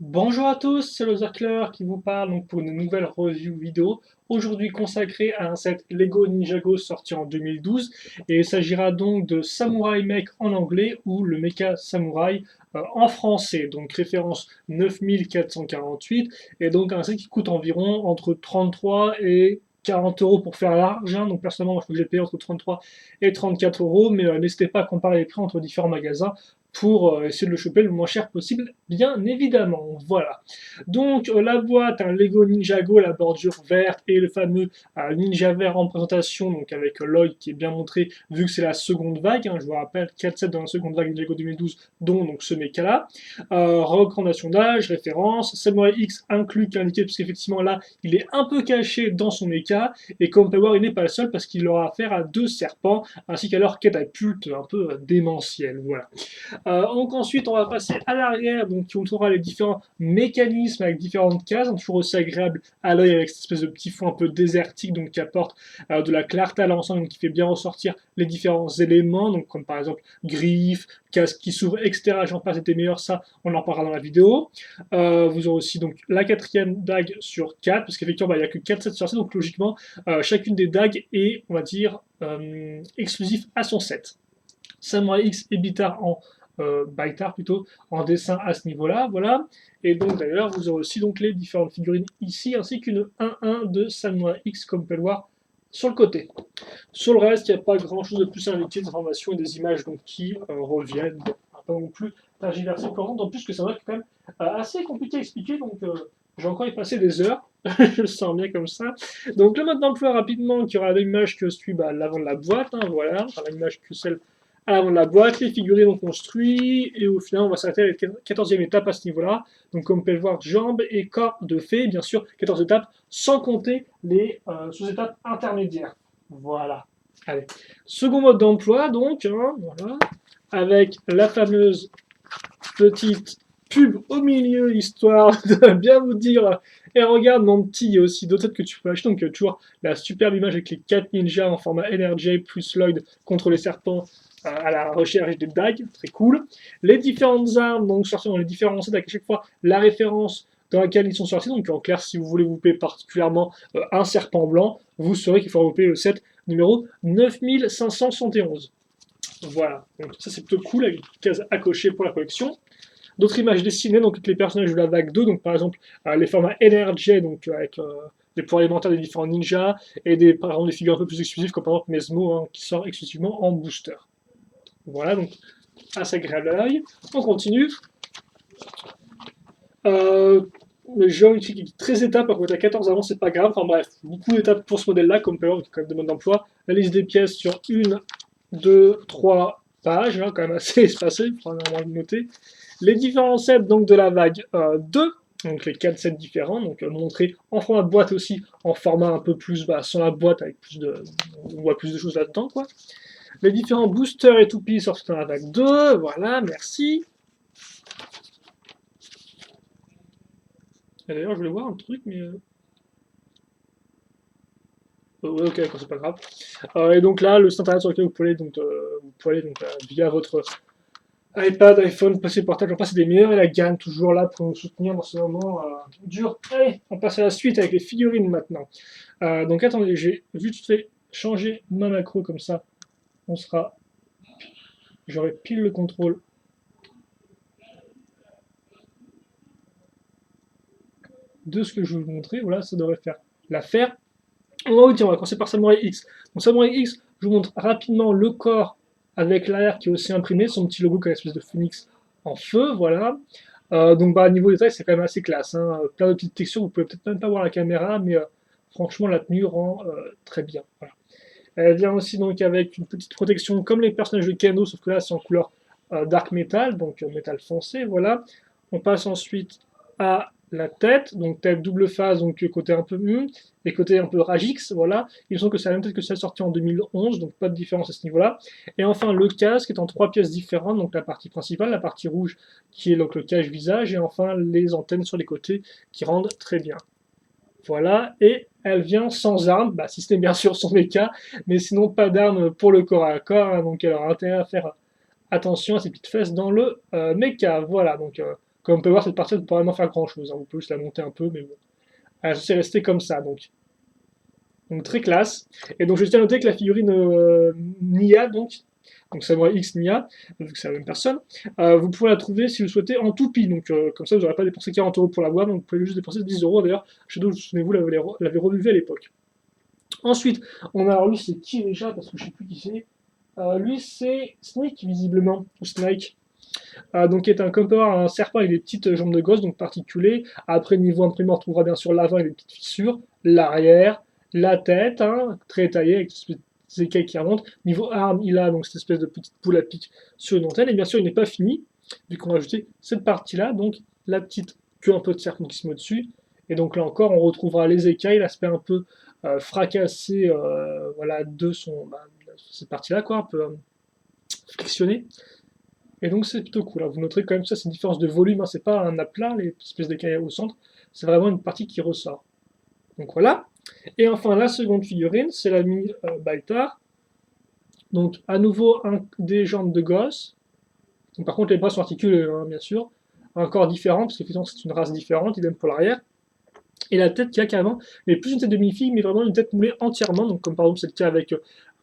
Bonjour à tous, c'est le Zerkler qui vous parle donc pour une nouvelle review vidéo, aujourd'hui consacrée à un set Lego Ninjago sorti en 2012, et il s'agira donc de Samurai Mech en anglais ou le Mecha Samurai en français, donc référence 9448, et donc un set qui coûte environ entre 33 et 40 € pour faire large, hein. Donc personnellement, moi, je crois que j'ai payé entre 33 et 34 €, mais n'hésitez pas à comparer les prix entre différents magasins pour essayer de le choper le moins cher possible, bien évidemment. Voilà. Donc la boîte, un Lego Ninjago, la bordure verte et le fameux Ninja vert en présentation, donc avec Lloyd qui est bien montré, vu que c'est la seconde vague, hein, je vous rappelle, 4 sets dans la seconde vague Ninjago 2012, dont donc ce mecha-là. Recommandation d'âge, référence, Samurai X inclus qui est indiqué, parce qu'effectivement là, il est un peu caché dans son mecha, et comme on peut voir, il n'est pas le seul, parce qu'il aura affaire à 2 serpents, ainsi qu'à leur catapulte un peu démentielle. Voilà. Donc ensuite, on va passer à l'arrière, donc qui montrera les différents mécanismes avec différentes cases, hein, toujours aussi agréable à l'œil avec cette espèce de petit fond un peu désertique, donc qui apporte de la clarté à l'ensemble, donc qui fait bien ressortir les différents éléments, donc comme par exemple griffes, casque qui s'ouvre, etc. J'en passe, c'était meilleur, ça, on en parlera dans la vidéo. Vous aurez aussi donc la quatrième dague sur 4, parce qu'effectivement, bah, il n'y a que 4 sets sur 7, donc logiquement, chacune des dagues est, on va dire, exclusif à son set. Samurai X et Bitar en Baitar plutôt en dessin à ce niveau-là, voilà. Et donc d'ailleurs vous aurez aussi donc les différentes figurines ici ainsi qu'une 1-1 de Samurai X comme vous pouvez le voir sur le côté. Sur le reste, il n'y a pas grand-chose de plus à indiquer, des informations et des images donc qui reviennent, bon, pas non plus tergiversées pour en plus que ça va être quand même assez compliqué à expliquer, donc j'ai encore y passé des heures, je le sens bien comme ça. Donc le mode d'emploi rapidement, qui aura la même image que celui l'avant de la boîte, hein, voilà, enfin, la même image que celle à l'avant de la boîte, les figurines ont construit, et au final on va s'arrêter à la 14e étape à ce niveau-là. Donc comme vous pouvez le voir, jambes et corps de fée, bien sûr, 14 étapes, sans compter les sous-étapes intermédiaires. Voilà. Allez. Second mode d'emploi, donc, hein, voilà, avec la fameuse petite pub au milieu, histoire de bien vous dire, et regarde mon petit, il y a aussi d'autres sets que tu peux acheter, donc toujours la superbe image avec les 4 ninjas en format NRJ plus Lloyd contre les serpents à la recherche des dagues, très cool. Les différentes armes, donc sorties dans les différents sets, avec à chaque fois la référence dans laquelle ils sont sortis, donc en clair, si vous voulez vous payer particulièrement un serpent blanc, vous saurez qu'il faut vous payer le set numéro 9571. Voilà, donc ça c'est plutôt cool, avec une case à cocher pour la collection. D'autres images dessinées, donc avec les personnages de la vague 2, donc par exemple les formats NRJ, donc avec les pouvoirs élémentaires des différents ninjas, et par exemple des figures un peu plus exclusives, comme par exemple Mesmo, hein, qui sort exclusivement en booster. Voilà, donc assez agréable à l'œil. On continue. Le jeu utilise 13 étapes, alors qu'on est à 14 avant, c'est pas grave. Enfin bref, beaucoup d'étapes pour ce modèle-là, comme peut avoir quand même de mode d'emploi. La liste des pièces sur 1, 2, 3 pages, hein, quand même assez espacé, il faudra normalement le noter. Les différents sets donc, de la vague 2, donc les 4 sets différents, donc montrés en format boîte aussi, en format un peu plus sans la boîte, avec plus de, on voit plus de choses là-dedans, quoi. Les différents boosters et toupies sortent dans la vague 2, voilà, merci. Et d'ailleurs, je voulais voir un truc, mais ouais, ok, d'accord, c'est pas grave. Et donc là, le site internet sur lequel vous pouvez aller donc, via votre iPad, iPhone, PC portable, j'en passe c'est des meilleurs, et la gamme toujours là pour nous soutenir dans ce moment dur. Allez, on passe à la suite avec les figurines maintenant. Donc attendez, j'ai juste fait changer ma macro comme ça, on sera, j'aurai pile le contrôle de ce que je vais vous montrer. Voilà, ça devrait faire l'affaire. On va commencer par Samurai X. Donc Samurai X, je vous montre rapidement le corps avec l'arrière qui est aussi imprimé, son petit logo comme une espèce de phoenix en feu, voilà. Donc bah, niveau détail, c'est quand même assez classe, hein. Plein de petites textures, vous pouvez peut-être même pas voir la caméra, mais franchement la tenue rend très bien. Voilà. Elle vient aussi donc avec une petite protection comme les personnages de Kano, sauf que là c'est en couleur dark metal, donc métal foncé, voilà. On passe ensuite à la tête, donc tête double face, donc côté un peu et côté un peu Ragix, voilà. Il me semble que c'est la même tête que celle sortie en 2011, donc pas de différence à ce niveau-là. Et enfin le casque est en 3 pièces différentes, donc la partie principale, la partie rouge qui est donc le cache-visage, et enfin les antennes sur les côtés qui rendent très bien. Voilà, et elle vient sans arme, bah, si c'était bien sûr son mecha, mais sinon pas d'arme pour le corps à corps, hein, donc elle aura intérêt à faire attention à ses petites fesses dans le mecha. Voilà, donc Comme on peut voir, cette partie ne peut pas vraiment faire grand chose, hein. On peut juste la monter un peu, mais bon. Elle c'est resté comme ça, donc très classe. Et donc je tiens à noter que la figurine Nia, donc Samurai X Nia, vu que c'est la même personne, vous pouvez la trouver si vous souhaitez en toupie. Donc comme ça, vous n'aurez pas dépensé 40 € pour la voir, donc vous pouvez juste dépenser 10 €. D'ailleurs, Shadow, souvenez-vous, l'avait relevé à l'époque. Ensuite, on a alors lui, c'est qui déjà? Parce que je sais plus qui c'est. Lui, c'est Snake, visiblement, ou Snake. Donc, qui est un copain, un serpent avec des petites jambes de gosse, donc particulé. Après, niveau imprimé, on retrouvera bien sûr l'avant avec des petites fissures, l'arrière, la tête, hein, très taillée, avec des écailles qui remontent. Niveau arme, il a donc cette espèce de petite boule à pic sur une antenne. Et bien sûr, il n'est pas fini, vu qu'on a ajouté cette partie-là, donc la petite queue un peu de serpent qui se met dessus. Et donc là encore, on retrouvera les écailles, l'aspect un peu fracassé, voilà, de cette partie-là, quoi, un peu flexionné. Et donc c'est plutôt cool, hein. Vous noterez quand même ça, c'est une différence de volume, hein. C'est pas un aplat, les espèces d'écailles au centre, c'est vraiment une partie qui ressort. Donc voilà. Et enfin la seconde figurine, c'est l'ami Baltar. Donc à nouveau des jambes de gosse. Donc, par contre les bras sont articulés, hein, bien sûr. Un corps différent, parce qu'effectivement c'est une race différente, idem pour l'arrière. Et la tête qui a carrément, mais plus une tête de mini-fille, mais vraiment une tête moulée entièrement, donc comme par exemple c'est le cas avec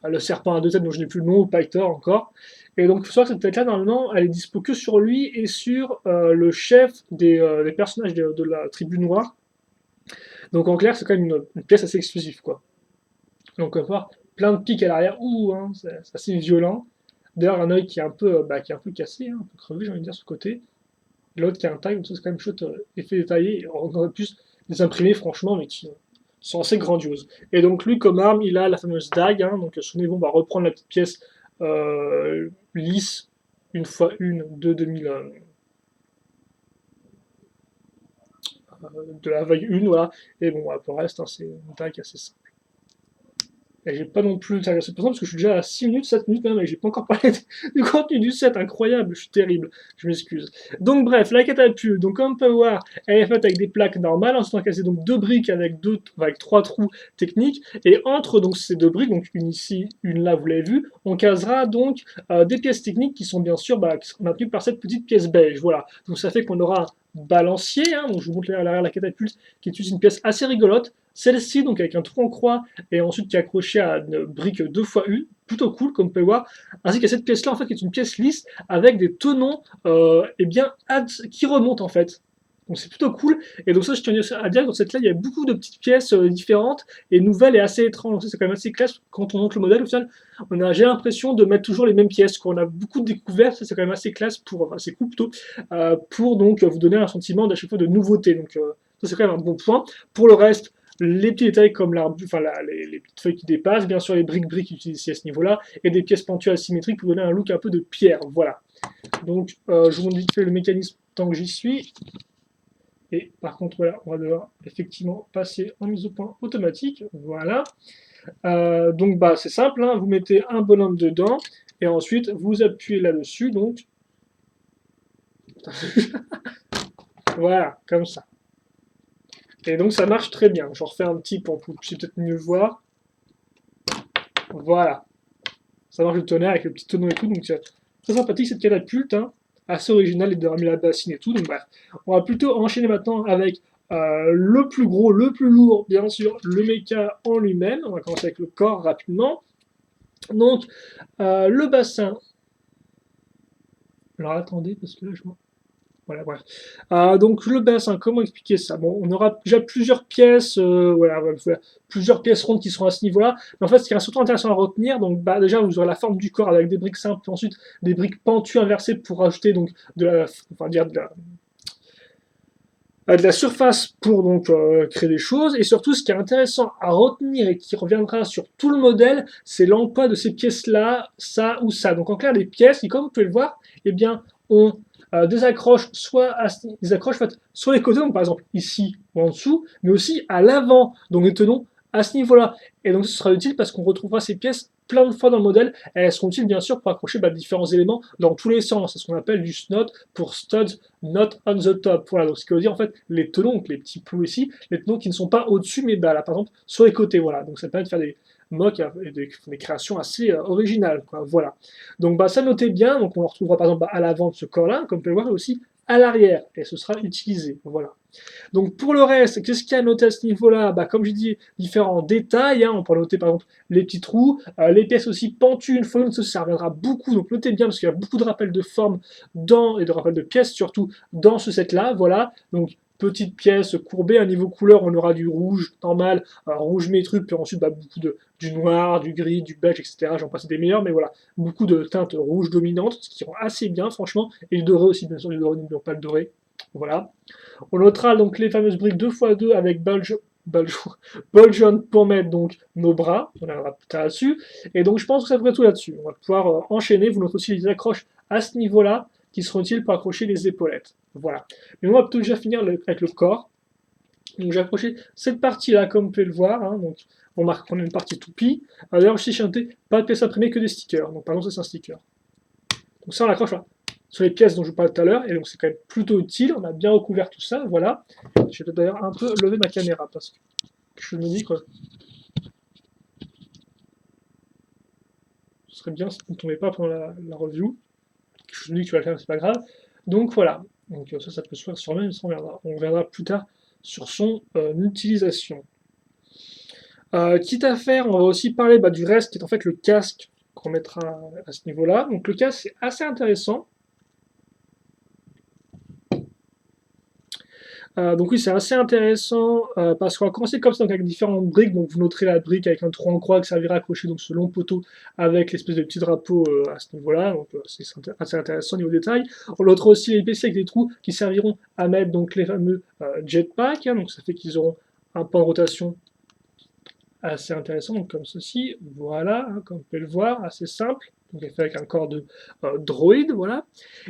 le serpent à deux têtes dont je n'ai plus le nom, ou Pythor encore. Et donc il faut savoir que cette tête-là, normalement, elle est dispo que sur lui et sur le chef des personnages de la tribu noire. Donc en clair, c'est quand même une pièce assez exclusive, quoi. Donc on va voir plein de pics à l'arrière, ouh, hein, c'est assez violent. D'ailleurs, un œil qui est qui est un peu cassé, hein, un peu crevé, j'ai envie de dire, sur le côté. L'autre qui a un taille, donc ça c'est quand même chouette, effet détaillé. On aurait pu les imprimer, franchement, mais qui sont assez grandioses. Et donc lui, comme arme, il a la fameuse dague, hein, donc souvenez-vous, on va reprendre la petite pièce lisse, une fois une, de 2000, de la vague 1, voilà. Et bon, voilà, pour le reste, hein, c'est une dague assez simple. Et j'ai pas non plus ça parce que je suis déjà à 6 minutes, 7 minutes même, et j'ai pas encore parlé du contenu du set, incroyable, je suis terrible, je m'excuse. Donc bref, la catapulte, donc comme on peut voir, elle est faite avec des plaques normales, ensuite on a cassé donc deux briques avec trois trous techniques, et entre donc ces deux briques, donc une ici, une là, vous l'avez vu, on casera donc des pièces techniques qui sont bien sûr qui sont maintenues par cette petite pièce beige, voilà. Donc ça fait qu'on aura un balancier, hein, donc je vous montre à l'arrière la catapulte, qui est une pièce assez rigolote. Celle-ci, donc avec un trou en croix, et ensuite qui est accrochée à une brique 2x1, plutôt cool, comme vous pouvez voir, ainsi qu'à cette pièce-là, en fait, qui est une pièce lisse, avec des tenons, qui remontent, en fait. Donc c'est plutôt cool, et donc ça, je tenais à dire que dans cette là, il y a beaucoup de petites pièces différentes, et nouvelles, et assez étranges. Donc c'est quand même assez classe, quand on monte le modèle, au final, j'ai l'impression de mettre toujours les mêmes pièces, quand on a beaucoup de découvertes, c'est quand même assez classe, c'est cool plutôt, pour donc vous donner un sentiment d'à chaque fois de nouveauté. Donc ça, c'est quand même un bon point. Pour le reste, les petits détails comme les petites feuilles qui dépassent, bien sûr les briques utilisées à ce niveau-là, et des pièces pentues asymétriques pour donner un look un peu de pierre, voilà. Donc je vous montre vite fait le mécanisme tant que j'y suis, et par contre voilà, on va devoir effectivement passer en mise au point automatique, voilà. Donc bah c'est simple, hein, vous mettez un bonhomme dedans, et ensuite vous appuyez là-dessus, donc voilà, comme ça. Et donc ça marche très bien. Je refais un petit pour que vous puissiez peut-être mieux voir. Voilà. Ça marche le tonnerre avec le petit tonneau et tout. Donc c'est très sympathique cette catapulte, hein, assez originale et de ramener la bassine et tout. Donc bref. On va plutôt enchaîner maintenant avec le plus gros, le plus lourd, bien sûr, le mecha en lui-même. On va commencer avec le corps rapidement. Donc le bassin. Alors attendez, parce que là je vois. Voilà, bref. Donc le bassin, comment expliquer ça? Bon, on aura déjà plusieurs pièces, voilà, plusieurs pièces rondes qui seront à ce niveau-là. Mais en fait, ce qui est surtout intéressant à retenir, donc bah, déjà vous aurez la forme du corps avec des briques simples, puis ensuite des briques pentues inversées pour rajouter donc de la surface pour donc créer des choses. Et surtout, ce qui est intéressant à retenir et qui reviendra sur tout le modèle, c'est l'emploi de ces pièces-là, ça ou ça. Donc en clair, les pièces qui, comme vous pouvez le voir, eh bien, ont des accroches des accroches en fait, sur les côtés, donc par exemple ici ou en dessous, mais aussi à l'avant, donc les tenons à ce niveau-là. Et donc ce sera utile parce qu'on retrouvera ces pièces plein de fois dans le modèle, et elles seront utiles bien sûr pour accrocher différents éléments dans tous les sens. C'est ce qu'on appelle du snot pour studs not on the top. Voilà, donc ce qui veut dire en fait les tenons, donc les petits plots ici, les tenons qui ne sont pas au-dessus, mais bah, là par exemple sur les côtés. Voilà, donc ça permet de faire des mock et des créations assez originales, quoi. Voilà. Donc bah ça notez bien, donc on le retrouvera par exemple à l'avant de ce corps-là, comme vous pouvez le voir aussi à l'arrière et ce sera utilisé. Voilà. Donc pour le reste, qu'est-ce qu'il y a à noter à ce niveau-là? Bah, comme je dis, différents détails. Hein. On peut noter par exemple les petits trous, les pièces aussi pentues. Une fois ça reviendra beaucoup. Donc notez bien parce qu'il y a beaucoup de rappels de forme et de rappels de pièces surtout dans ce set-là. Voilà. Donc petite pièce courbée. À niveau couleur, on aura du rouge normal, rouge métruque, puis ensuite bah, beaucoup du noir, du gris, du beige, etc. J'en passe des meilleurs, mais voilà, beaucoup de teintes rouges dominantes, ce qui rend assez bien, franchement. Et le doré aussi, bien sûr, le doré, n'oublions pas le doré. Voilà. On notera donc les fameuses briques 2x2 avec Boljon pour mettre donc nos bras. On reviendra plus tard là-dessus. Et donc je pense que ça devrait tout là-dessus. On va pouvoir enchaîner. Vous notez aussi les accroches à ce niveau-là qui seront utiles pour accrocher les épaulettes. Voilà. Mais on va plutôt déjà finir avec le corps. Donc j'ai accroché cette partie-là, comme vous pouvez le voir. Hein, donc on marque qu'on a une partie toupie. D'ailleurs, je suis chanté, pas de pièces imprimées que des stickers. Donc pardon, ça c'est un sticker. Donc ça on l'accroche là sur les pièces dont je vous parlais tout à l'heure, et donc c'est quand même plutôt utile, on a bien recouvert tout ça, voilà. Je vais d'ailleurs un peu lever ma caméra, parce que je me dis que ce serait bien si vous ne tombez pas pendant la review. Je me dis que tu vas le faire, c'est pas grave. Donc voilà, donc ça peut se faire sur même, on reviendra plus tard sur son utilisation. Quitte à faire, on va aussi parler du reste, qui est en fait le casque qu'on mettra à ce niveau-là. Donc le casque, c'est assez intéressant. Donc oui, c'est assez intéressant parce qu'on va commencer comme ça donc avec différentes briques. Donc vous noterez la brique avec un trou en croix qui servira à accrocher donc ce long poteau avec l'espèce de petit drapeau à ce niveau-là. Donc c'est assez intéressant au niveau détail. On notera aussi les PC avec des trous qui serviront à mettre donc les fameux jetpacks. Hein, donc ça fait qu'ils auront un point de rotation assez intéressant, donc comme ceci, voilà, hein, comme vous pouvez le voir, assez simple, donc fait avec un corps de droïde, voilà.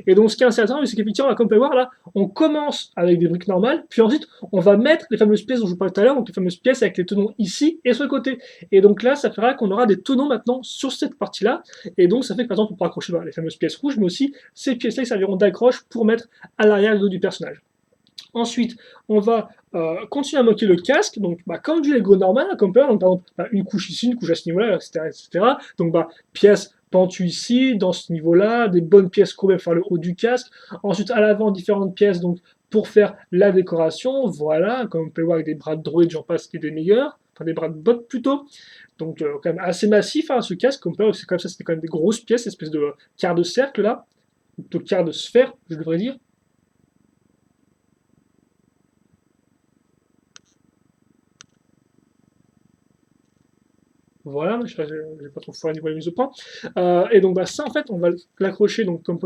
Et donc ce qui est assez intéressant, c'est qu'effectivement, comme vous pouvez le voir, là, on commence avec des briques normales, puis ensuite, on va mettre les fameuses pièces dont je vous parlais tout à l'heure, donc les fameuses pièces avec les tenons ici et sur le côté. Et donc là, ça fera qu'on aura des tenons maintenant sur cette partie-là, et donc ça fait que par exemple, on pourra accrocher les fameuses pièces rouges, mais aussi ces pièces-là qui serviront d'accroche pour mettre à l'arrière le dos du personnage. Ensuite, on va continuer à moquer le casque, donc comme du Lego normal, hein, comme peut donc, par exemple une couche ici, une couche à ce niveau-là, etc., etc. Donc pièces pentues ici, dans ce niveau-là, des bonnes pièces courbées pour faire le haut du casque. Ensuite, à l'avant, différentes pièces donc pour faire la décoration, voilà, comme on peut voir avec des bras de droïde, j'en passe, et des meilleurs, enfin des bras de bot plutôt. Donc quand même assez massif hein, ce casque, comme on peut voir, c'est comme ça, c'était quand même des grosses pièces, espèce de quart de cercle là, de quart de sphère, je devrais dire. Voilà, je n'ai pas trop foiré niveau de la mise au point. Et donc ça, en fait, on va l'accrocher, donc comme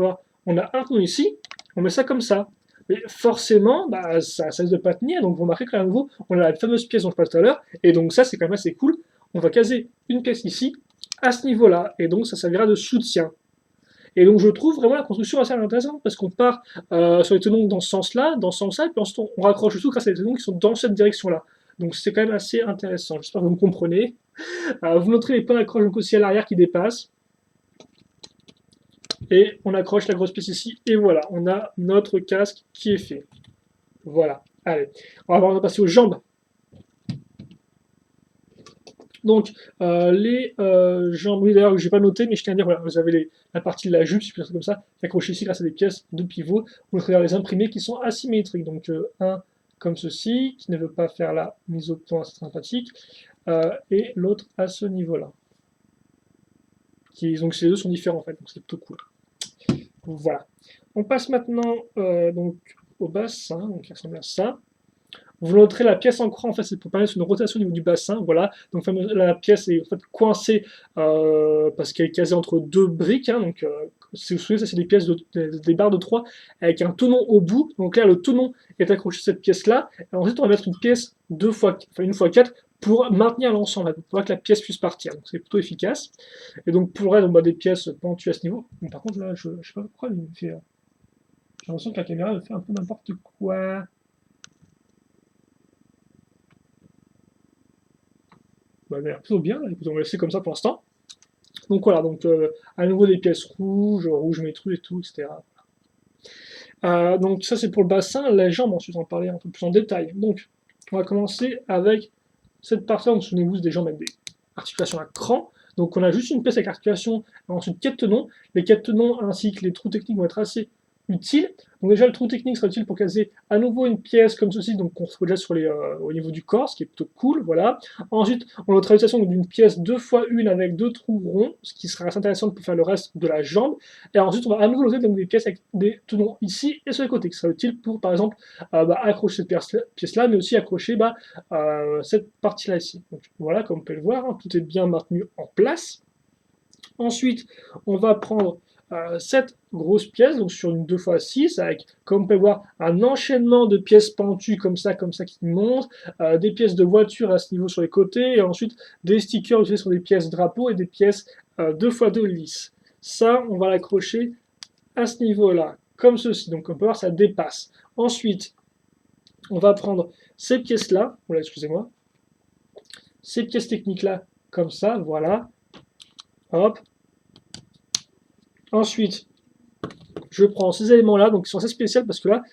on a un trou ici, on met ça comme ça. Mais forcément, ça risque de pas tenir, donc vous remarquez qu'à nouveau, on a la fameuse pièce dont je parlais tout à l'heure, et donc ça, c'est quand même assez cool. On va caser une pièce ici, à ce niveau-là, et donc ça servira de soutien. Et donc je trouve vraiment la construction assez intéressante, parce qu'on part sur les tenons dans ce sens-là, et puis ensuite on raccroche le tout grâce à des tenons qui sont dans cette direction-là. Donc c'est quand même assez intéressant, j'espère que vous me comprenez. Vous noterez les points d'accroche donc aussi à l'arrière qui dépassent. Et on accroche la grosse pièce ici. Et voilà, on a notre casque qui est fait. Voilà. Allez, on va passer aux jambes. Donc, les jambes, oui d'ailleurs, je n'ai pas noté, mais je tiens à dire, voilà, vous avez la partie de la jupe, si je peux dire ça comme ça, qui est accrochée ici grâce à des pièces de pivot. Vous noterez les imprimés qui sont asymétriques. Donc, un comme ceci, qui ne veut pas faire la mise au point, c'est sympathique, et l'autre à ce niveau-là. Donc ces deux sont différents en fait, donc c'est plutôt cool. Voilà. On passe maintenant donc au bassin, donc qui ressemble à ça. Vous noterez la pièce en croix, en fait, c'est pour permettre une rotation au niveau du bassin, voilà. Donc la pièce est en fait coincée parce qu'elle est casée entre deux briques, hein, donc si vous vous souvenez, ça c'est des pièces, des barres de 3 avec un tenon au bout. Donc là, le tenon est accroché à cette pièce-là. Et ensuite, on va mettre une pièce une fois 4 pour maintenir l'ensemble, pour que la pièce puisse partir. Donc c'est plutôt efficace. Et donc pour le reste, on a des pièces pentues à ce niveau. Donc, par contre, là, je sais pas pourquoi il me fait. J'ai l'impression que la caméra me fait un peu n'importe quoi. Bah, elle a l'air plutôt bien, écoutez, on va laisser comme ça pour l'instant. Donc voilà, donc à nouveau des pièces rouges, rouge métru et tout, etc. Donc ça c'est pour le bassin, les jambes, ensuite on va en parler un peu plus en détail. Donc on va commencer avec cette partie-là, donc souvenez-vous des jambes avec des articulations à cran. Donc on a juste une pièce avec articulation, ensuite 4 tenons. Les 4 tenons ainsi que les trous techniques vont être assez utile. Donc déjà, le trou technique sera utile pour caser à nouveau une pièce comme ceci, donc qu'on retrouve déjà sur au niveau du corps, ce qui est plutôt cool, voilà. Ensuite, on a notre utilisation d'une pièce 2x1 avec 2 trous ronds, ce qui sera assez intéressant pour faire le reste de la jambe. Et ensuite, on va à nouveau noter donc, des pièces avec des tenons ici et sur les côtés, qui sera utile pour, par exemple, accrocher cette pièce-là, mais aussi accrocher cette partie-là ici. Donc voilà, comme vous pouvez le voir, hein, tout est bien maintenu en place. Ensuite, on va prendre cette grosse pièce, donc sur une 2x6, avec, comme on peut voir, un enchaînement de pièces pentues comme ça qui montent, des pièces de voiture à ce niveau sur les côtés, et ensuite des stickers utilisés sur des pièces drapeaux et des pièces 2x2 lisses. Ça, on va l'accrocher à ce niveau-là, comme ceci. Donc on peut voir, ça dépasse. Ensuite, on va prendre ces pièces-là, voilà, excusez-moi, ces pièces techniques-là, comme ça, voilà. Hop. Ensuite, je prends ces éléments-là, donc qui sont assez spéciaux parce que là,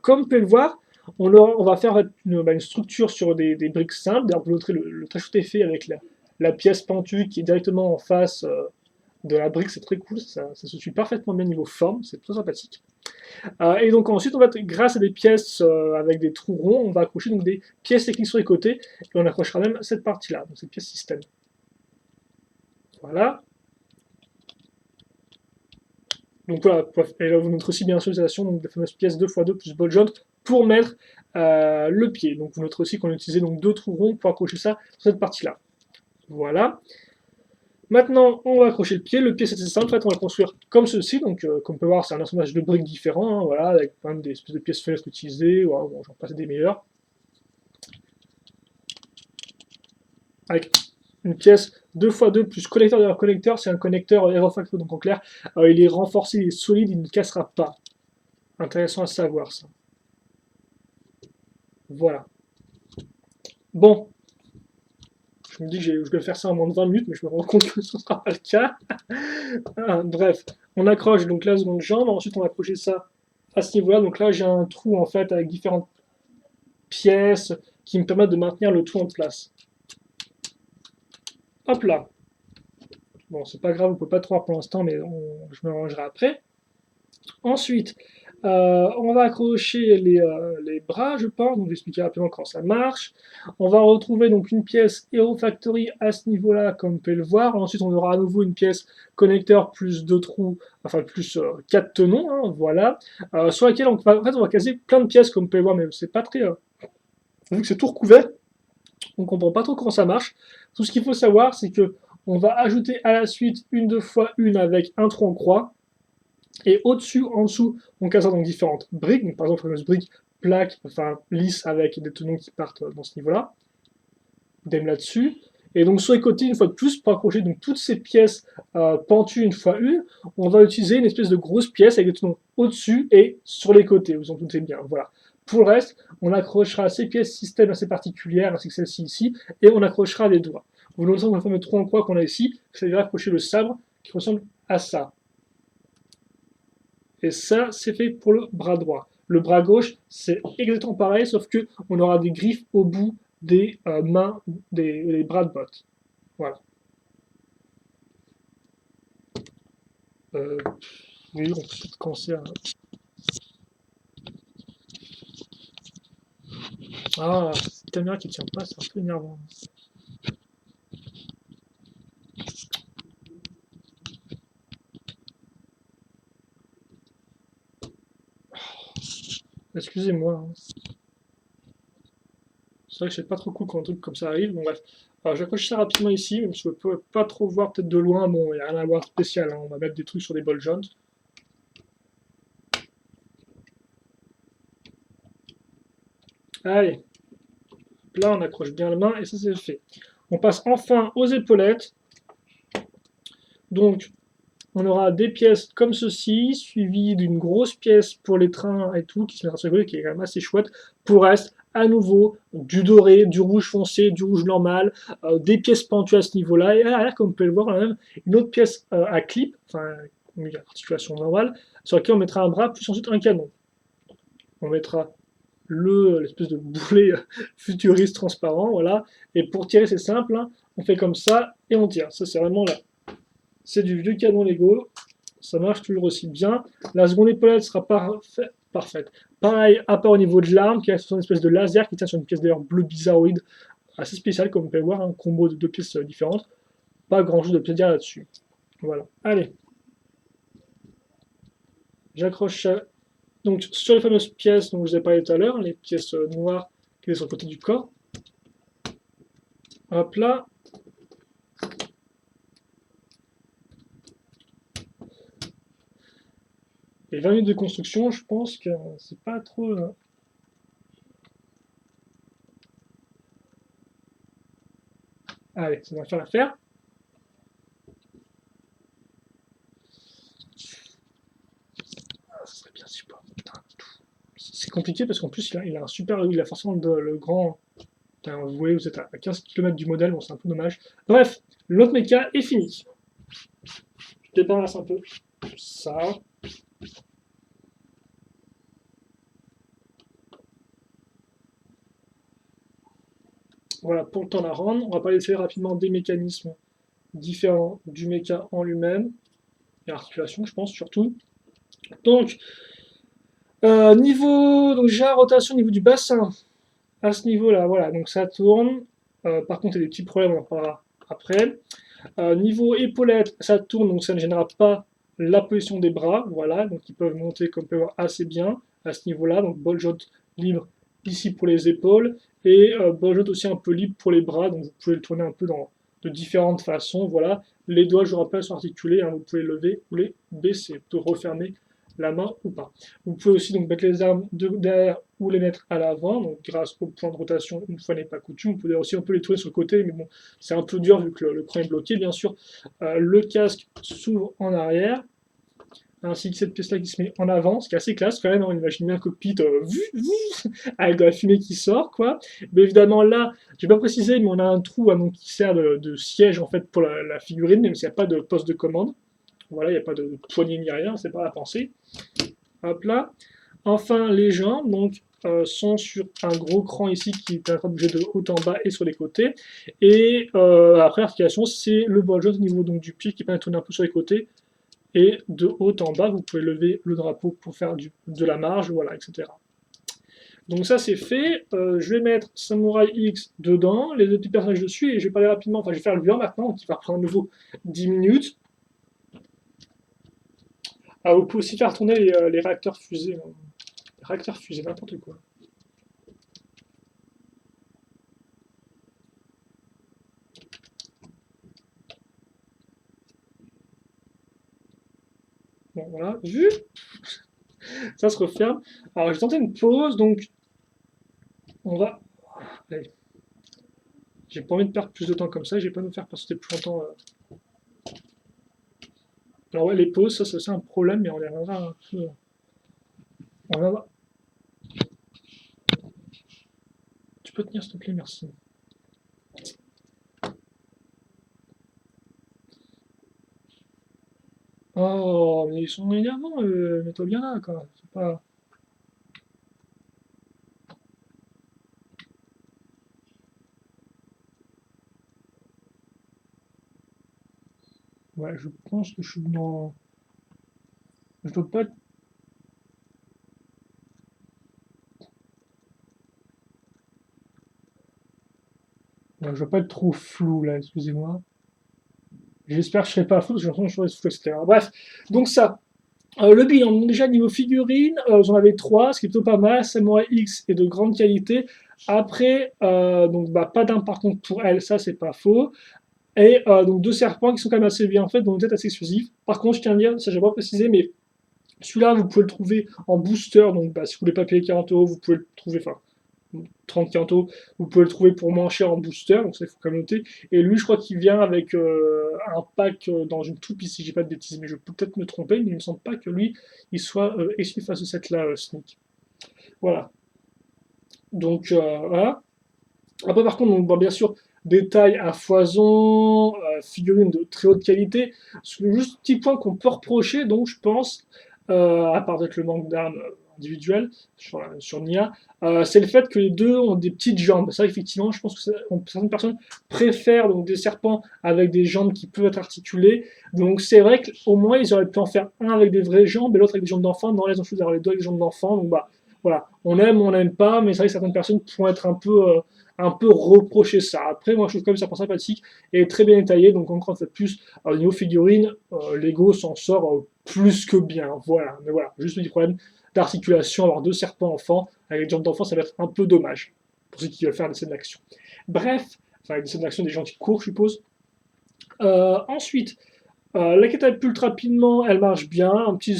comme vous pouvez le voir, on va faire une structure sur des briques simples. D'ailleurs, vous noterez le très chouette effet avec la pièce pentue qui est directement en face de la brique, c'est très cool, ça se suit parfaitement bien niveau forme, c'est très sympathique. Et donc ensuite, on va, grâce à des pièces avec des trous ronds, on va accrocher donc des pièces techniques sur les côtés, et on accrochera même cette partie-là, donc cette pièce système. Voilà. Donc voilà, et là vous noterez aussi bien sûr l'utilisation des fameuses pièces 2x2 plus ball joint pour mettre le pied. Donc vous noterez aussi qu'on a utilisé donc 2 trous ronds pour accrocher ça sur cette partie-là. Voilà. Maintenant, on va accrocher le pied. Le pied, c'est assez simple. En fait, on va le construire comme ceci. Donc, comme on peut voir, c'est un assemblage de briques différents. Hein, voilà, avec quand même des espèces de pièces fenêtres utilisées. Voilà, bon, j'en passe des meilleures. Avec une pièce 2x2 plus connecteur de leur connecteur. C'est un connecteur Aerofactory. Donc, en clair, il est renforcé, il est solide, il ne cassera pas. Intéressant à savoir, ça. Voilà. Bon. Je me dis que je vais faire ça en moins de 20 minutes, mais je me rends compte que ce ne sera pas le cas. Bref, on accroche donc la seconde jambe, ensuite on va accrocher ça à ce niveau-là. Donc là, j'ai un trou en fait avec différentes pièces qui me permettent de maintenir le tout en place. Hop là. Bon, c'est pas grave, vous ne pouvez pas trop voir pour l'instant, mais je me rangerai après. Ensuite, on va accrocher les bras, je pense, donc je vais expliquer rapidement comment ça marche. On va retrouver donc une pièce Aerofactory à ce niveau-là, comme vous pouvez le voir. Ensuite, on aura à nouveau une pièce connecteur plus 2 trous, enfin plus 4 tenons, hein, voilà, sur laquelle en fait, on va caser plein de pièces, comme vous pouvez le voir, mais c'est pas très... vu que c'est tout recouvert, on comprend pas trop comment ça marche. Tout ce qu'il faut savoir, c'est que on va ajouter à la suite une 2x1 avec un trou en croix. Et au-dessus, en dessous, on casera donc différentes briques. Donc, par exemple, la fameuse brique plaque, enfin lisse avec des tenons qui partent dans ce niveau-là. Idem là-dessus. Et donc sur les côtés, une fois de plus, pour accrocher donc toutes ces pièces pentues une fois une, on va utiliser une espèce de grosse pièce avec des tenons au-dessus et sur les côtés, vous en doutez bien. Voilà. Pour le reste, on accrochera ces pièces système assez particulières, ainsi que celle-ci ici, et on accrochera des doigts. Vous noterez dans le fameux trou en croix qu'on a ici, ça veut dire accrocher le sabre qui ressemble à ça. Et ça, c'est fait pour le bras droit. Le bras gauche, c'est exactement pareil, sauf que on aura des griffes au bout des mains, des bras de botte. Voilà. Oui, on peut peut-être commencer à... Ah, c'est une caméra qui tient pas, c'est un peu énervant. Excusez-moi. Hein. C'est vrai que c'est pas trop cool quand un truc comme ça arrive. Bon, bref. Alors, j'accroche ça rapidement ici, même si je peux pas trop voir peut-être de loin. Bon, il n'y a rien à voir de spécial. Hein. On va mettre des trucs sur des ball joints. Allez. Là, on accroche bien la main et ça, c'est fait. On passe enfin aux épaulettes. Donc, on aura des pièces comme ceci, suivies d'une grosse pièce pour les trains et tout, qui se mettra sur le côté, qui est quand même assez chouette. Pour le reste, à nouveau, du doré, du rouge foncé, du rouge normal, des pièces pentues à ce niveau-là. Et à l'arrière, comme vous pouvez le voir, on a même une autre pièce à clip, enfin, une articulation normale, sur laquelle on mettra un bras, plus ensuite un canon. On mettra l'espèce de boulet futuriste transparent, voilà. Et pour tirer, c'est simple, hein, on fait comme ça et on tire. Ça, c'est vraiment là. C'est du vieux canon Lego. ça marche toujours aussi bien. La seconde épaulette sera parfaite. Pareil, à part au niveau de l'arme, qui a une espèce de laser qui tient sur une pièce d'ailleurs bleu bizarroïde, assez spéciale, comme vous pouvez voir, un combo de deux pièces différentes. Pas grand chose de plaisir là-dessus. Voilà. Allez. J'accroche ça. Donc, sur les fameuses pièces dont je vous ai parlé tout à l'heure, les pièces noires qui sont sur le côté du corps. Hop là. Et 20 minutes de construction, je pense que c'est pas trop. Allez, ça va faire l'affaire. Ah, ça serait bien si pas. C'est compliqué parce qu'en plus, il a un super. Il a forcément le grand. Vous voyez, vous êtes à 15 km du modèle, bon, c'est un peu dommage. Bref, l'autre méca est fini. Je débarrasse un peu ça. Voilà, pour le temps à rendre, on va parler rapidement des mécanismes différents du méca en lui-même, et articulation, je pense, surtout. Donc, donc déjà, rotation au niveau du bassin, à ce niveau-là, voilà, donc ça tourne. Par contre, il y a des petits problèmes, on en parlera après. Niveau épaulette, ça tourne, donc ça ne gênera pas la position des bras, voilà, donc ils peuvent monter, comme on peut voir, assez bien à ce niveau-là, donc ball joint libre ici pour les épaules, et ball joint aussi un peu libre pour les bras, donc vous pouvez le tourner un peu de différentes façons, voilà. Les doigts, je vous rappelle, sont articulés, hein, vous pouvez lever ou les baisser, pour refermer la main ou pas. Vous pouvez aussi donc mettre les armes derrière ou les mettre à l'avant, donc grâce au point de rotation, une fois n'est pas coutume. Vous pouvez aussi un peu les tourner sur le côté, mais bon, c'est un peu dur vu que le cran est bloqué, bien sûr. Le casque s'ouvre en arrière, ainsi que cette pièce-là qui se met en avant, ce qui est assez classe quand même. On imagine bien un cockpit avec de la fumée qui sort, quoi. Mais évidemment, là, je vais pas préciser, mais on a un trou donc, qui sert de siège en fait pour la figurine, même s'il n'y a pas de poste de commande. Voilà, il n'y a pas de poignée ni rien, c'est pas à penser. Hop là. Enfin, les jambes donc, sont sur un gros cran ici qui permettra de bouger de haut en bas et sur les côtés. Et après, l'articulation, c'est le ball joint au niveau donc, du pied qui permet de tourner un peu sur les côtés. Et de haut en bas, vous pouvez lever le drapeau pour faire de la marge, voilà, etc. Donc ça c'est fait, je vais mettre Samurai X dedans, les deux petits personnages dessus, et je vais parler rapidement, enfin je vais faire le bilan maintenant, qui va reprendre à nouveau 10 minutes. Ah, vous pouvez aussi faire tourner les réacteurs fusées. Les réacteurs fusées, n'importe quoi. Bon, voilà, vu. Ça se referme. Alors, je vais tenter une pause, donc on va. Allez. J'ai pas envie de perdre plus de temps comme ça, j'ai pas envie de faire passer plus longtemps. Alors, ouais, les pauses, ça, c'est aussi un problème, mais on y reviendra un peu. On reviendra. Tu peux tenir, s'il te plaît, merci. Oh, mais ils sont énervants, mets-toi bien là, quoi. C'est pas. Ouais, je pense que je suis dans. Je dois pas être. Ouais, je dois pas être trop flou là, excusez-moi. J'espère que je serai pas flou, parce que j'ai l'impression que je serai flou, etc. Bref, donc ça. Le bilan, donc déjà niveau figurines, j'en avais trois, ce qui est plutôt pas mal. Samurai X est de grande qualité. Après, donc bah, pas d'arme par contre pour elle, ça c'est pas faux. Et donc deux serpents qui sont quand même assez bien faits, donc peut-être assez exclusifs. Par contre, je tiens à dire, ça j'ai pas précisé, mais celui-là vous pouvez le trouver en booster, donc bah, si vous voulez pas payer 40€, vous pouvez le trouver, enfin 30-40 euros, vous pouvez le trouver pour moins cher en booster, donc ça il faut quand même noter. Et lui, je crois qu'il vient avec un pack dans une toupe, si j'ai pas de bêtises, mais je peux peut-être me tromper, mais il me semble pas que lui, il soit exclusif à ce set-là, Sneak. Voilà. Donc, voilà. Après, par contre, donc, bon, bien sûr, détails à foison, figurines de très haute qualité. Juste petit point qu'on peut reprocher, donc je pense, à part peut-être le manque d'armes individuelle sur Nia, c'est le fait que les deux ont des petites jambes. C'est vrai qu'effectivement, je pense que certaines personnes préfèrent donc des serpents avec des jambes qui peuvent être articulées. Donc c'est vrai qu'au moins ils auraient pu en faire un avec des vraies jambes et l'autre avec des jambes d'enfant. Non, ils ont choisi d'avoir les deux avec des jambes d'enfant. Donc bah voilà, on aime ou on n'aime pas, mais c'est vrai que certaines personnes pourraient être un peu reprocher ça. Après, moi je trouve quand même ça sympathique et très bien détaillé. Donc encore une fois de plus, au niveau figurine, Lego s'en sort plus que bien. Voilà, mais voilà, juste le petit problème d'articulation, avoir deux serpents enfants avec des jambes d'enfant, ça va être un peu dommage pour ceux qui veulent faire des scènes d'action. Bref, enfin avec des scènes d'action, des gens qui courent, je suppose. Ensuite, la catapulte rapidement, elle marche bien, un petit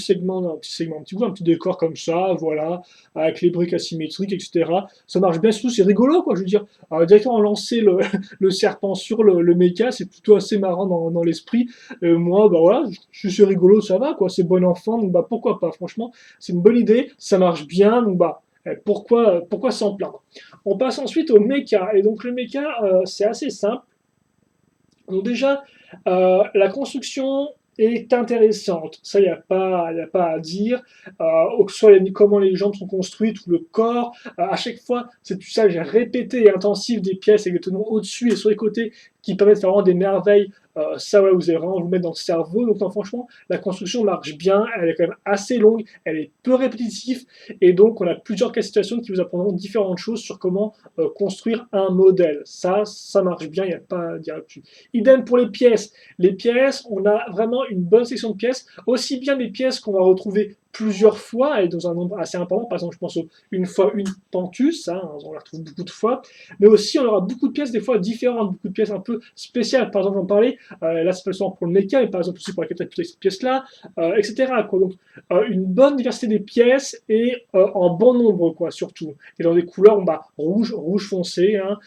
décor comme ça, voilà, avec les briques asymétriques, etc. Ça marche bien, surtout c'est rigolo, quoi, je veux dire. Directement lancer le serpent sur le mecha, c'est plutôt assez marrant dans l'esprit. Moi, bah voilà, c'est rigolo, ça va, quoi, c'est bon enfant, donc bah pourquoi pas, franchement, c'est une bonne idée, ça marche bien, donc bah pourquoi s'en plaindre. On passe ensuite au mecha, et donc le mecha, c'est assez simple. Donc déjà, la construction est intéressante, ça il n'y a pas à dire, que ce soit comment les jambes sont construites ou le corps, à chaque fois c'est du usage répété et intensif des pièces avec des tenons au-dessus et sur les côtés qui permettent de faire vraiment des merveilles, ça ouais, vous allez vraiment vous mettre dans le cerveau, donc non, franchement la construction marche bien, elle est quand même assez longue, elle est peu répétitive et donc on a plusieurs cas de situation qui vous apprendront différentes choses sur comment construire un modèle, ça marche bien, il n'y a pas à dire là-dessus. Idem pour les pièces. Les pièces, on a vraiment une bonne section de pièces, aussi bien des pièces qu'on va retrouver plusieurs fois et dans un nombre assez important. Par exemple, je pense une fois une Pentus, hein, on la retrouve beaucoup de fois, mais aussi on aura beaucoup de pièces des fois différentes, beaucoup de pièces un peu spéciales. Par exemple, j'en parlais, là c'est pas seulement pour le mecha, mais par exemple aussi pour la catapulte cette pièce-là, etc. Quoi. Donc une bonne diversité des pièces et en bon nombre, quoi, surtout. Et dans des couleurs, bah, rouge foncé. Hein.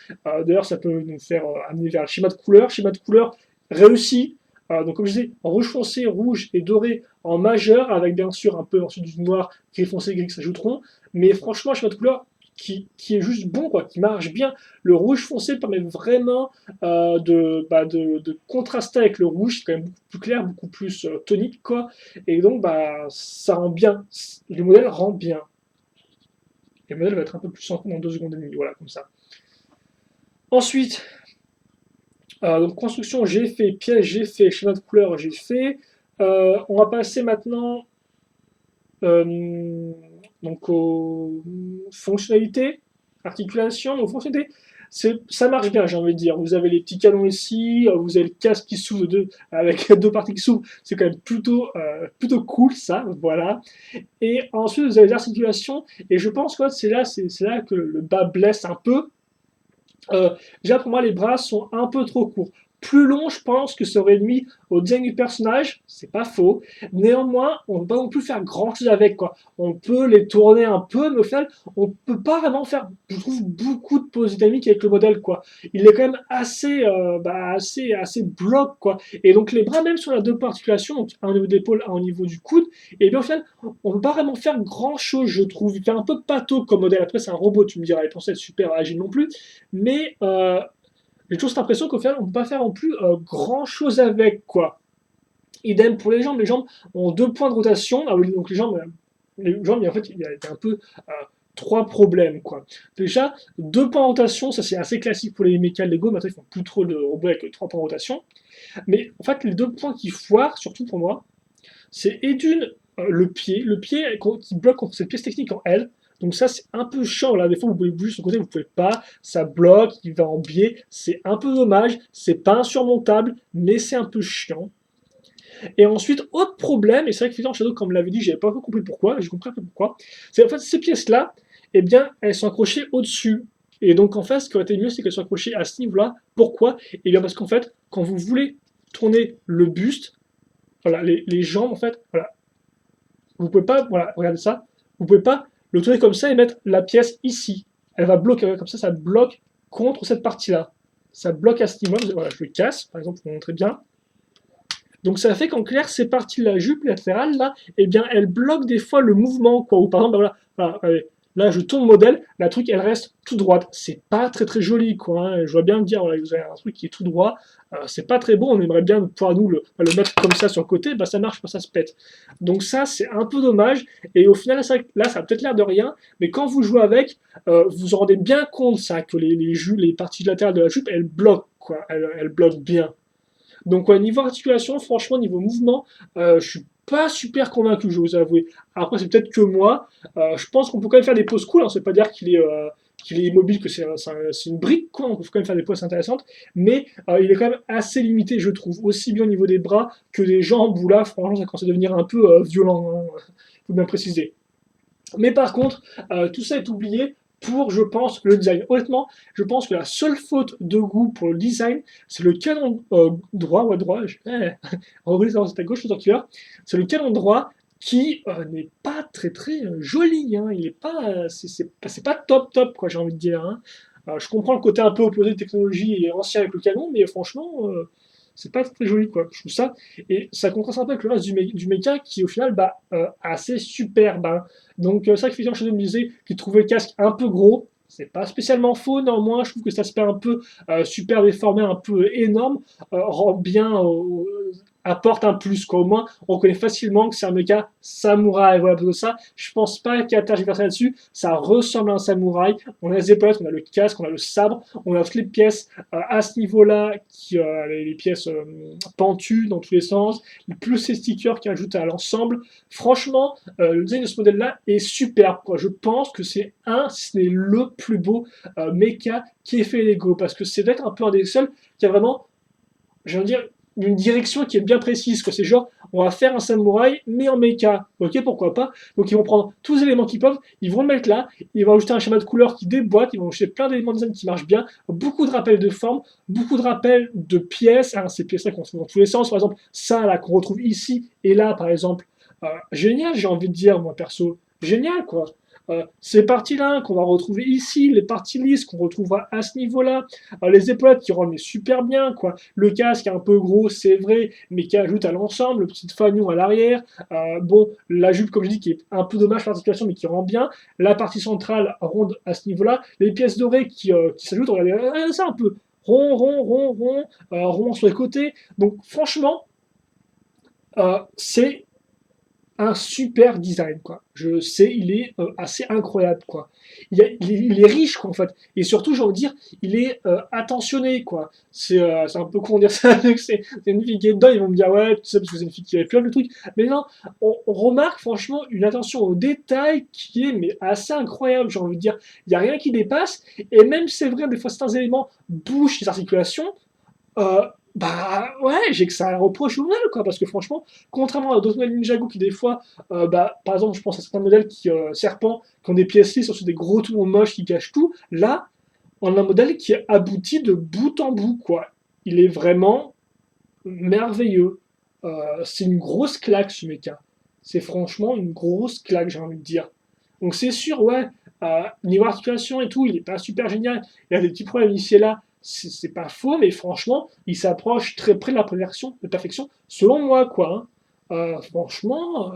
D'ailleurs, ça peut nous faire amener vers le schéma de couleur réussi. Donc comme je disais, en rouge foncé, rouge et doré en majeur, avec bien sûr un peu ensuite du noir, gris foncé, gris qui s'ajouteront. Mais franchement, un schéma de couleur qui est juste bon, quoi, qui marche bien. Le rouge foncé permet vraiment de contraster avec le rouge, c'est quand même beaucoup plus clair, beaucoup plus tonique, quoi. Et donc, bah, ça rend bien. Le modèle rend bien. Et le modèle va être un peu plus en 2 secondes et demie, voilà, comme ça. Ensuite, donc construction j'ai fait, pièce j'ai fait, schéma de couleur j'ai fait. On va passer maintenant donc aux fonctionnalités, articulation. Donc fonctionnalité, ça marche bien, j'ai envie de dire. Vous avez les petits canons ici, vous avez le casque qui s'ouvre avec deux parties qui s'ouvrent. C'est quand même plutôt cool ça, voilà. Et ensuite vous avez les articulations. Et je pense que c'est là que le bas blesse un peu. Déjà pour moi les bras sont un peu trop courts. Plus long, je pense que ça aurait nuit au design du personnage, c'est pas faux. Néanmoins, on ne peut pas non plus faire grand chose avec, quoi. On peut les tourner un peu, mais au final, on peut pas vraiment faire, je trouve, beaucoup de poses dynamiques avec le modèle, quoi. Il est quand même assez bloc, quoi. Et donc les bras, même sur la deux articulations, donc un au niveau de l'épaule, un au niveau du coude, et bien au final, on peut pas vraiment faire grand chose, je trouve. Il fait un peu pâteau comme modèle. Après, c'est un robot, tu me diras, il pense être super agile non plus. Mais j'ai toujours cette impression qu'au final, on ne peut pas faire non plus grand chose avec, quoi. Idem pour les jambes. Les jambes ont 2 points de rotation. Ah oui, donc les jambes, en fait, il y a un peu 3 problèmes, quoi. Déjà, 2 points de rotation, ça c'est assez classique pour les mécas Lego. Maintenant, ils font plus trop de robots avec 3 points de rotation. Mais en fait, les 2 points qui foirent, surtout pour moi, c'est et d'une, le pied qui bloque contre cette pièce technique en L. Donc ça, c'est un peu chiant. Là, des fois, vous pouvez bouger sur le côté, vous pouvez pas. Ça bloque, il va en biais. C'est un peu dommage. C'est pas insurmontable, mais c'est un peu chiant. Et ensuite, autre problème, et c'est vrai que finalement, Shadow, comme l'avait dit, j'avais pas compris pourquoi. J'ai compris un peu pourquoi. C'est en fait ces pièces-là, eh bien, elles sont accrochées au-dessus. Et donc, en fait, ce qui aurait été mieux, c'est qu'elles soient accrochées à ce niveau-là. Pourquoi? Eh bien, parce qu'en fait, quand vous voulez tourner le buste, voilà, les jambes, en fait, voilà, vous pouvez pas, voilà, regardez ça, vous pouvez pas le tourner comme ça et mettre la pièce ici. Elle va bloquer, comme ça bloque contre cette partie-là. Ça bloque à ce niveau. Voilà, je le casse, par exemple, pour vous montrer bien. Donc ça fait qu'en clair, ces parties de la jupe latérale, là, eh bien, elles bloquent des fois le mouvement, quoi. Ou par exemple, voilà, Là, je tourne le modèle, la truc, elle reste tout droite. C'est pas très très joli, quoi. Hein. Je vois bien me dire, voilà, vous avez un truc qui est tout droit, c'est pas très beau. On aimerait bien pouvoir nous le mettre comme ça sur le côté, bah ça marche pas, ça se pète. Donc ça, c'est un peu dommage. Et au final, là, ça a peut-être l'air de rien, mais quand vous jouez avec, vous vous rendez bien compte, ça, que les parties latérales de la jupe, elles bloquent, quoi. Elles bloquent bien. Donc, ouais, niveau articulation, franchement, niveau mouvement, je suis pas super convaincu, je vais vous avouer. Après, c'est peut-être que moi. Je pense qu'on peut quand même faire des poses cool. Hein, ça veut pas dire qu'il est immobile, que c'est une brique, quoi. On peut quand même faire des poses intéressantes. Mais il est quand même assez limité, je trouve. Aussi bien au niveau des bras que des jambes, où là, franchement, ça commence à devenir un peu violent. Hein, faut bien préciser. Mais par contre, tout ça est oublié pour, je pense, le design. Honnêtement, je pense que la seule faute de goût pour le design, c'est le canon droit, ouais, droit, revenez dans à gauche, tout en c'est le canon droit qui n'est pas très très joli. Hein. Il est pas, c'est pas top top, quoi, j'ai envie de dire. Hein. Je comprends le côté un peu opposé de technologie et ancien avec le canon, mais franchement, c'est pas très joli, quoi. Je trouve ça. Et ça contraste un peu avec le reste du méca qui, au final, bah, assez superbe. Hein. Donc, c'est vrai que Christian Chazot me disait qu'il trouvait le casque un peu gros. C'est pas spécialement faux, néanmoins, je trouve que cet aspect un peu super déformé, un peu énorme, rend bien, apporte un plus, quoi. Au moins, on connaît facilement que c'est un mecha samouraï. Voilà, pour ça, je pense pas qu'il y a tergiversé là-dessus. Ça ressemble à un samouraï. On a les épaulettes, on a le casque, on a le sabre, on a toutes les pièces à ce niveau-là, les pièces pentues dans tous les sens, plus ces stickers qui ajoutent à l'ensemble. Franchement, le design de ce modèle-là est superbe, quoi. Je pense que c'est si ce n'est le plus beau mecha qui est fait Lego, parce que c'est peut-être un peu un des seuls qui a vraiment, je veux dire, une direction qui est bien précise, quoi. C'est genre, on va faire un samouraï, mais en mecha. Ok, pourquoi pas. Donc ils vont prendre tous les éléments qu'ils peuvent, ils vont le mettre là, ils vont ajouter un schéma de couleur qui déboîte, ils vont ajouter plein d'éléments de design qui marchent bien, beaucoup de rappels de forme, beaucoup de rappels de pièces, hein, ces pièces-là qu'on trouve dans tous les sens, par exemple, ça là qu'on retrouve ici et là, par exemple. Génial, j'ai envie de dire, moi perso. Génial, quoi. Ces parties-là qu'on va retrouver ici, les parties lisses qu'on retrouvera à ce niveau-là, les épaulettes qui rendent super bien, quoi. Le casque est un peu gros, c'est vrai, mais qui ajoute à l'ensemble, le petit fanion à l'arrière. Bon, la jupe, comme je dis, qui est un peu dommage l'articulation, mais qui rend bien. La partie centrale ronde à ce niveau-là. Les pièces dorées qui s'ajoutent, regardez ça un peu. Rond, rond, rond, rond, rond sur les côtés. Donc, franchement, c'est un super design, quoi. Je sais, il est assez incroyable, quoi. Il est riche, quoi, en fait. Et surtout, j'ai envie de dire, il est attentionné, quoi. C'est un peu con de dire ça, c'est une fille qui est dedans, ils vont me dire, ouais, tu sais, parce que c'est une fille qui avait plein de trucs. Mais non, on remarque, franchement, une attention au détail qui est mais assez incroyable, j'ai envie de dire. Il n'y a rien qui dépasse. Et même, c'est vrai, des fois, certains éléments bougent les articulations. Bah ouais, j'ai que ça à reprocher au modèle, quoi, parce que franchement, contrairement à d'autres modèles Ninjago qui des fois, bah, par exemple, je pense à certains modèles serpents, qui ont des pièces lisses, sur des gros tours moches qui cachent tout, là, on a un modèle qui est abouti de bout en bout, quoi. Il est vraiment merveilleux. C'est une grosse claque, ce mecha. C'est franchement une grosse claque, j'ai envie de dire. Donc c'est sûr, ouais, niveau articulation et tout, il est pas super génial. Il y a des petits problèmes ici et là, c'est pas faux, mais franchement, il s'approche très près de la perfection, selon moi, quoi. Hein. Franchement,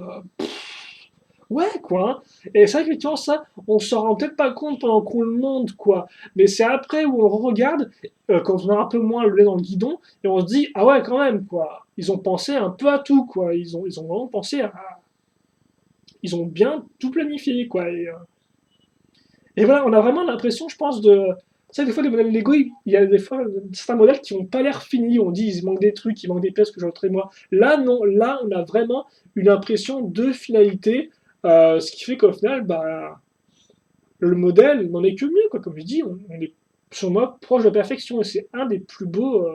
ouais, quoi. Hein. Et c'est vrai qu'effectivement, ça, on s'en rend peut-être pas compte pendant qu'on le monte, quoi. Mais c'est après où on regarde, quand on a un peu moins le lait dans le guidon, et on se dit, ah ouais, quand même, quoi. Ils ont pensé un peu à tout, quoi. Ils ont vraiment pensé à. Ils ont bien tout planifié, quoi. Et voilà, on a vraiment l'impression, je pense, de. Tu sais, des fois, les modèles Lego, il y a des fois certains modèles qui n'ont pas l'air finis. On dit, il manque des trucs, il manque des pièces que j'entrais moi. Là, non, là, on a vraiment une impression de finalité, ce qui fait qu'au final, bah, le modèle n'en est que mieux, quoi. Comme je dis, on est, sur moi, proche de la perfection. Et c'est un des plus beaux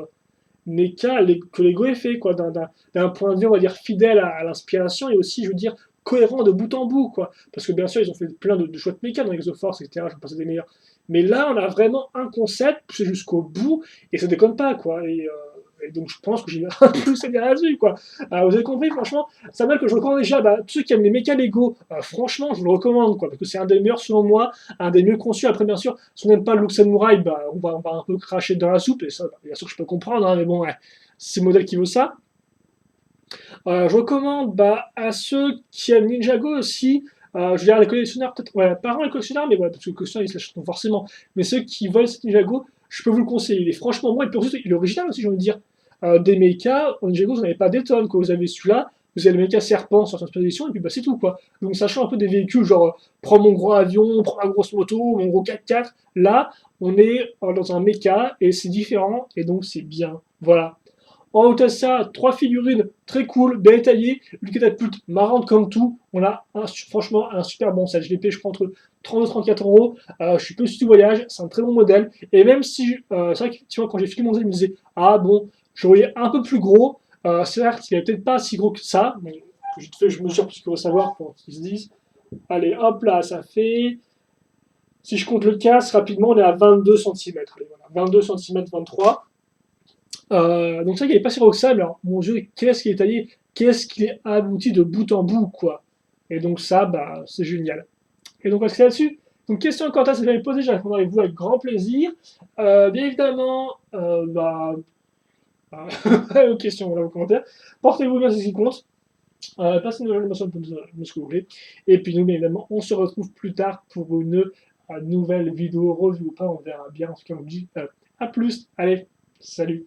mecha que Lego ait fait, quoi. D'un point de vue, on va dire, fidèle à l'inspiration et aussi, je veux dire, cohérent de bout en bout, quoi. Parce que bien sûr, ils ont fait plein de chouettes mécas dans Exoforce, etc. Je pense des meilleurs. Mais là, on a vraiment un concept poussé jusqu'au bout et ça déconne pas, quoi. Et donc, je pense que j'ai un plus à dire là-dessus, quoi. Vous avez compris, franchement, c'est un modèle que je recommande déjà. Bah, tous ceux qui aiment les mécas Lego, franchement, je vous le recommande, quoi. Parce que c'est un des meilleurs, selon moi, un des mieux conçus. Après, bien sûr, si on n'aime pas le look samouraï, bah, on va un peu cracher dans la soupe. Et ça, bah, bien sûr, je peux comprendre, hein, mais bon, ouais, c'est le modèle qui vaut ça. Je recommande bah, à ceux qui aiment Ninjago aussi. Je veux dire, les collectionneurs, peut-être, ouais, pas vraiment les collectionneurs, mais voilà, parce que les collectionneurs, ils s'achètent forcément. Mais ceux qui veulent cet Ninjago, je peux vous le conseiller. Il est franchement bon, et puis ensuite, il est original aussi, j'ai envie de dire. Des mechas, en Ninjago, vous n'en avez pas des tonnes, quoi. Vous avez celui-là, vous avez le mecha serpent sur cette édition, et puis bah, c'est tout, quoi. Donc, ça change un peu des véhicules, genre, prends mon gros avion, prends ma grosse moto, mon gros 4x4. Là, on est dans un mecha, et c'est différent, et donc c'est bien. Voilà. En haut de ça, trois figurines très cool, bien détaillées, une catapulte marrante comme tout. On a franchement un super bon set. Je l'ai payé, je crois, entre 30 et 34 euros. Je suis petit du voyage, c'est un très bon modèle. Et même si, c'est vrai que tu vois, quand j'ai filmé mon set, je me disais, ah bon, je voyais un peu plus gros. Certes, il n'est peut-être pas si gros que ça, mais je mesure parce qu'il faut savoir pour qu'ils se disent. Allez, hop là, ça fait. Si je compte le casque, rapidement, on est à 22 cm. Allez, voilà, 22 cm, 23. Donc c'est vrai qu'il n'est pas si gros que ça, mais alors, mon Dieu, qu'est-ce qu'il est taillé, qu'est-ce qu'il est abouti de bout en bout, quoi. Et donc ça, bah, c'est génial. Et donc on va se là-dessus. Donc question quant à ce que j'avais posé, je répondrai avec vous avec grand plaisir. Bien évidemment, aux questions, voilà, aux commentaires. Portez-vous bien, c'est ce qui compte. Passez une nouvelle émotion pour ce que vous voulez. Et puis nous, bien évidemment, on se retrouve plus tard pour une nouvelle vidéo review ou pas, on verra bien. En tout cas, on vous dit à plus. Allez, salut.